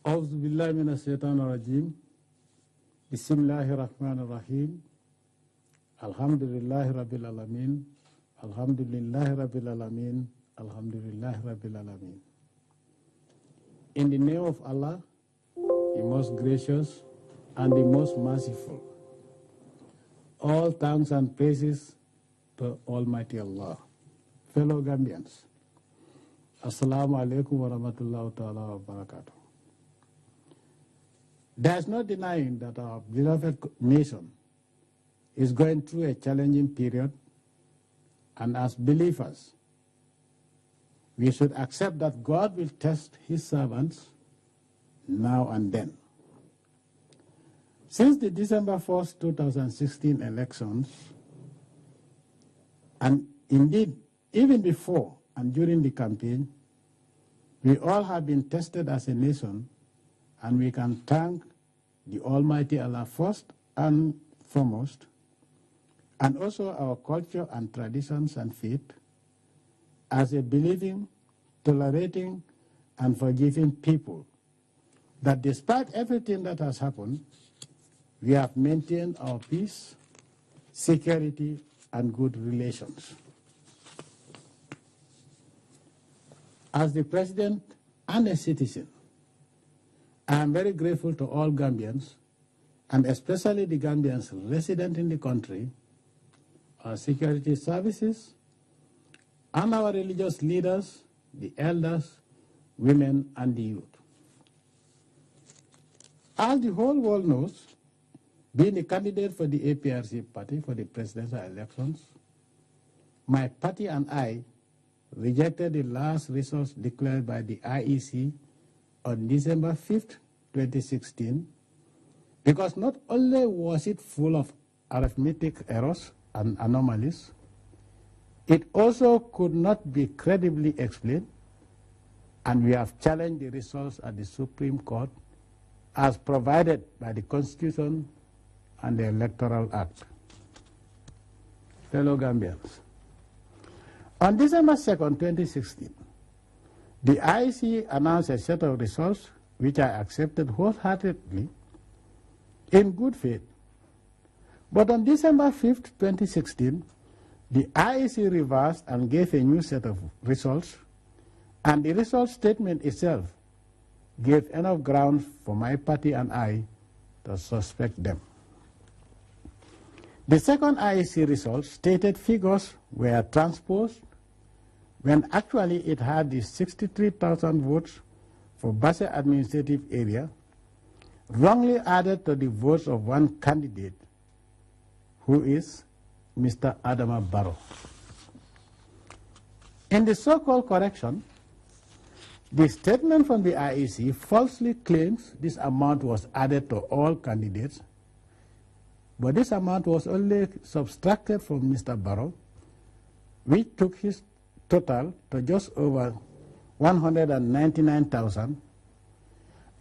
أعوذ بالله من الشيطان الرجيم بسم الله الرحمن الرحيم الحمد لله رب العالمين الحمد لله رب العالمين الحمد لله رب العالمين. In the name of Allah, the most gracious and the most merciful, all thanks and praises to Almighty Allah. Fellow Gambians, Assalamu alaikum wa rahmatullahi ta'ala wa barakatuh. There is no denying that our beloved nation is going through a challenging period, and as believers, we should accept that God will test his servants now and then. Since the December 1st, 2016 elections, and indeed even before and during the campaign, we all have been tested as a nation, and we can thank the Almighty Allah first and foremost, and also our culture and traditions and faith as a believing, tolerating, and forgiving people, that despite everything that has happened, we have maintained our peace, security, and good relations. As the President and a citizen, I am very grateful to all Gambians, and especially the Gambians resident in the country, our security services, and our religious leaders, the elders, women, and the youth. As the whole world knows, being a candidate for the APRC party for the presidential elections, my party and I rejected the last results declared by the IEC on December 5th, 2016, because not only was it full of arithmetic errors and anomalies, it also could not be credibly explained, and we have challenged the results at the Supreme Court as provided by the Constitution and the Electoral Act. Fellow Gambians, on December 2nd, 2016, the IEC announced a set of results which I accepted wholeheartedly in good faith. But on December 5th, 2016, the IEC reversed and gave a new set of results, and the result statement itself gave enough grounds for my party and I to suspect them. The second IEC result stated figures were transposed when actually it had the 63,000 votes for Basse administrative area, wrongly added to the votes of one candidate, who is Mr. Adama Barrow. In the so-called correction, the statement from the IEC falsely claims this amount was added to all candidates, but this amount was only subtracted from Mr. Barrow, which took his total to just over 199,000,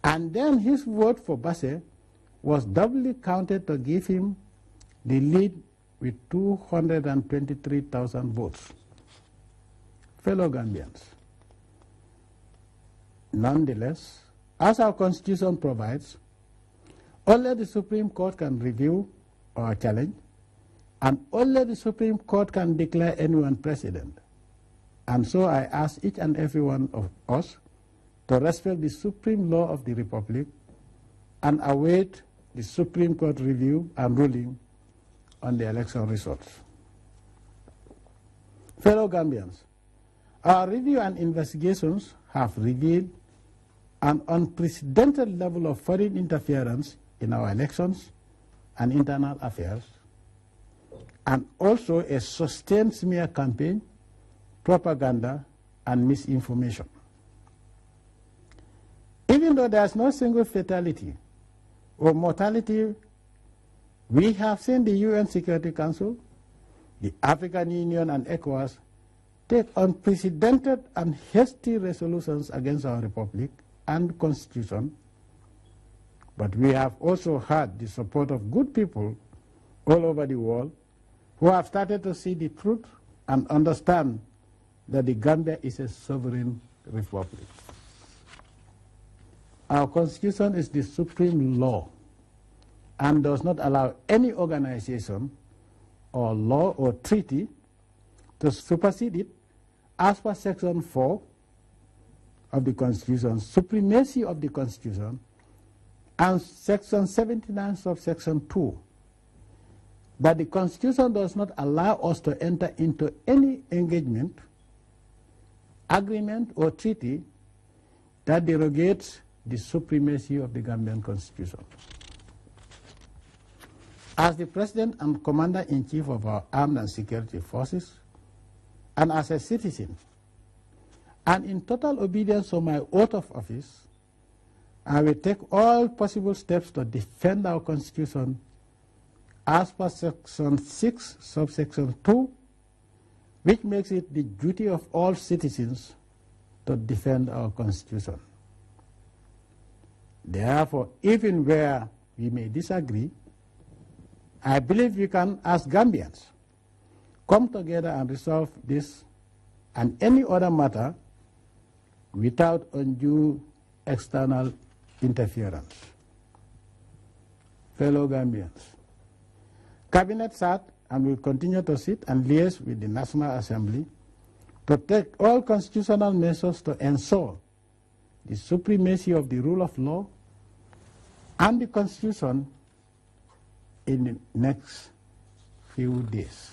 and then his vote for Basse was doubly counted to give him the lead with 223,000 votes. Fellow Gambians, nonetheless, as our Constitution provides, only the Supreme Court can review our challenge, and only the Supreme Court can declare anyone president. And so I ask each and every one of us to respect the supreme law of the Republic and await the Supreme Court review and ruling on the election results. Fellow Gambians, our review and investigations have revealed an unprecedented level of foreign interference in our elections and internal affairs, and also a sustained smear campaign, propaganda, and misinformation. Even though there is no single fatality or mortality, we have seen the UN Security Council, the African Union, and ECOWAS take unprecedented and hasty resolutions against our Republic and Constitution, but we have also had the support of good people all over the world who have started to see the truth and understand that the Gambia is a sovereign republic. Our Constitution is the supreme law and does not allow any organization or law or treaty to supersede it as per Section 4 of the Constitution, supremacy of the Constitution, and Section 79 subsection 2, that the Constitution does not allow us to enter into any engagement, agreement, or treaty that derogates the supremacy of the Gambian Constitution. As the President and Commander-in-Chief of our armed and security forces, and as a citizen, and in total obedience to my oath of office, I will take all possible steps to defend our Constitution as per Section 6, subsection 2, which makes it the duty of all citizens to defend our Constitution. Therefore, even where we may disagree, I believe we can, as Gambians, come together and resolve this and any other matter without undue external interference. Fellow Gambians, Cabinet sat and will continue to sit and liaise with the National Assembly to take all constitutional measures to ensure the supremacy of the rule of law and the Constitution in the next few days.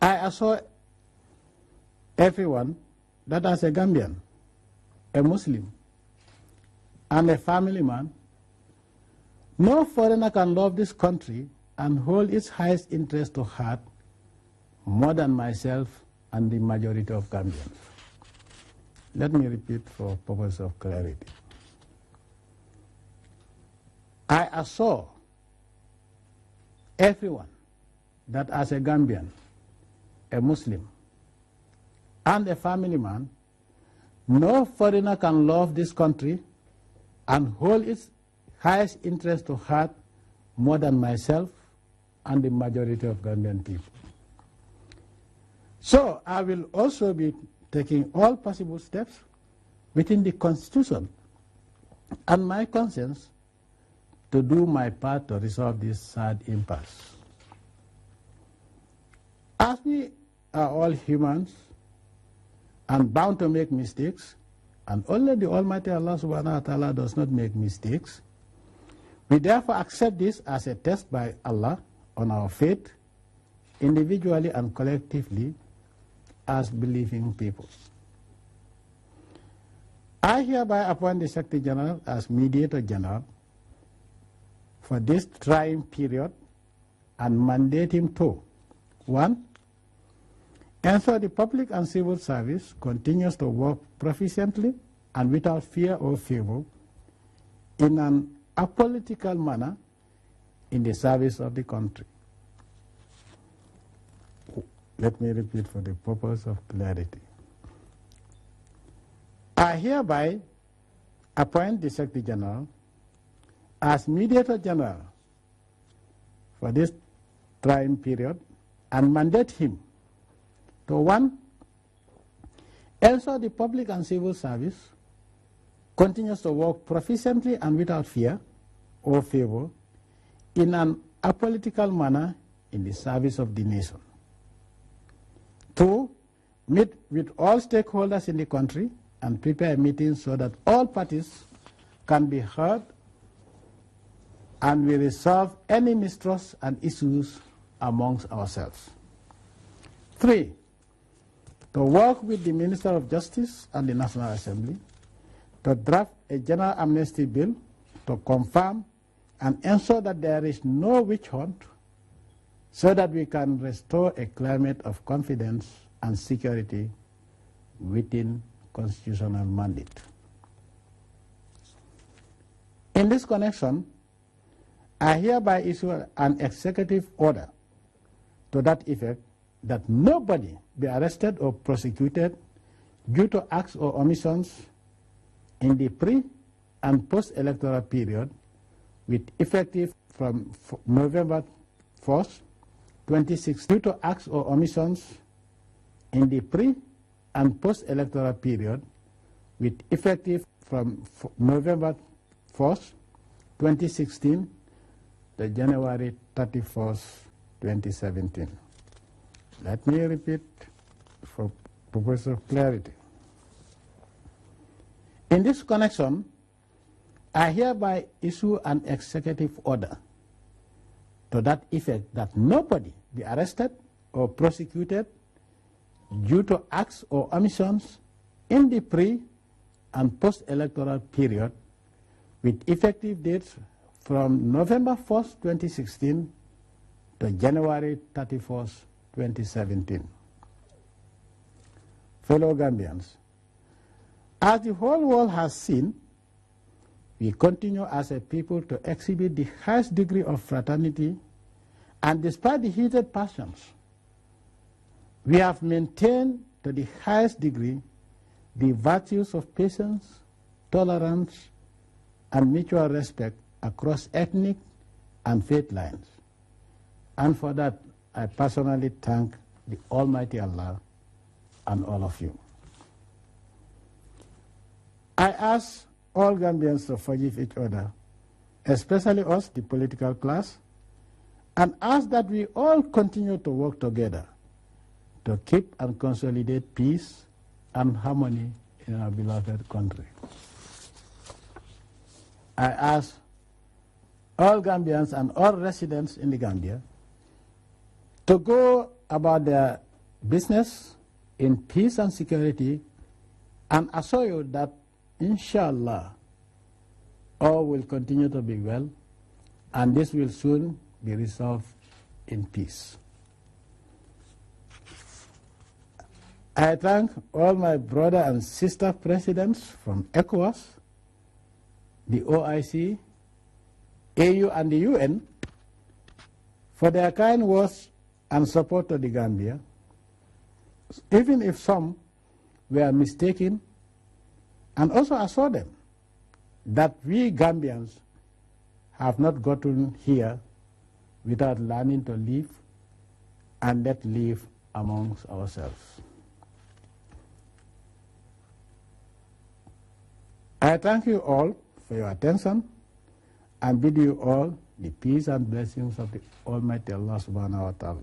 I assure everyone that as a Gambian, a Muslim, and a family man, no foreigner can love this country and hold its highest interest to heart more than myself and the majority of Gambians. Let me repeat for purpose of clarity. I assure everyone that as a Gambian, a Muslim, and a family man, no foreigner can love this country and hold its highest interest to heart more than myself and the majority of Gambian people. So I will also be taking all possible steps within the Constitution and my conscience to do my part to resolve this sad impasse. As we are all humans and bound to make mistakes, and only the Almighty Allah subhanahu wa ta'ala does not make mistakes, we therefore accept this as a test by Allah on our faith, individually and collectively, as believing people. I hereby appoint the Secretary General as Mediator General for this trying period and mandate him to: 1. Ensure the public and civil service continues to work proficiently and without fear or favor in an apolitical manner in the service of the country. Let me repeat for the purpose of clarity. I hereby appoint the Secretary General as Mediator General for this trying period and mandate him to: 1. Ensure the public and civil service continues to work proficiently and without fear or favor in an apolitical manner in the service of the nation. 2. Meet with all stakeholders in the country and prepare meetings so that all parties can be heard and we resolve any mistrust and issues amongst ourselves. 3. To work with the Minister of Justice and the National Assembly to draft a general amnesty bill to confirm and ensure that there is no witch hunt, so that we can restore a climate of confidence and security within constitutional mandate. In this connection, I hereby issue an executive order to that effect, that nobody be arrested or prosecuted due to acts or omissions in the pre- and post-electoral period with effective from November 1st, 2016, due to acts or omissions in the pre- and post-electoral period with effective from November 1st, 2016 to January 31st, 2017. Let me repeat for purpose of clarity. In this connection, I hereby issue an executive order to that effect that nobody be arrested or prosecuted due to acts or omissions in the pre- and post-electoral period with effective dates from November 1st, 2016 to January 31st, 2017. Fellow Gambians, as the whole world has seen, we continue as a people to exhibit the highest degree of fraternity, and despite the heated passions, we have maintained to the highest degree the virtues of patience, tolerance, and mutual respect across ethnic and faith lines. And for that, I personally thank the Almighty Allah and all of you. I ask all Gambians to forgive each other, especially us, the political class, and ask that we all continue to work together to keep and consolidate peace and harmony in our beloved country. I ask all Gambians and all residents in the Gambia to go about their business in peace and security, and assure you that, inshallah, all will continue to be well, and this will soon be resolved in peace. I thank all my brother and sister presidents from ECOWAS, the OIC, AU, and the UN for their kind words and support to the Gambia, even if some were mistaken, and also assure them that we Gambians have not gotten here without learning to live and let live amongst ourselves. I thank you all for your attention and bid you all the peace and blessings of the Almighty Allah subhanahu wa ta'ala.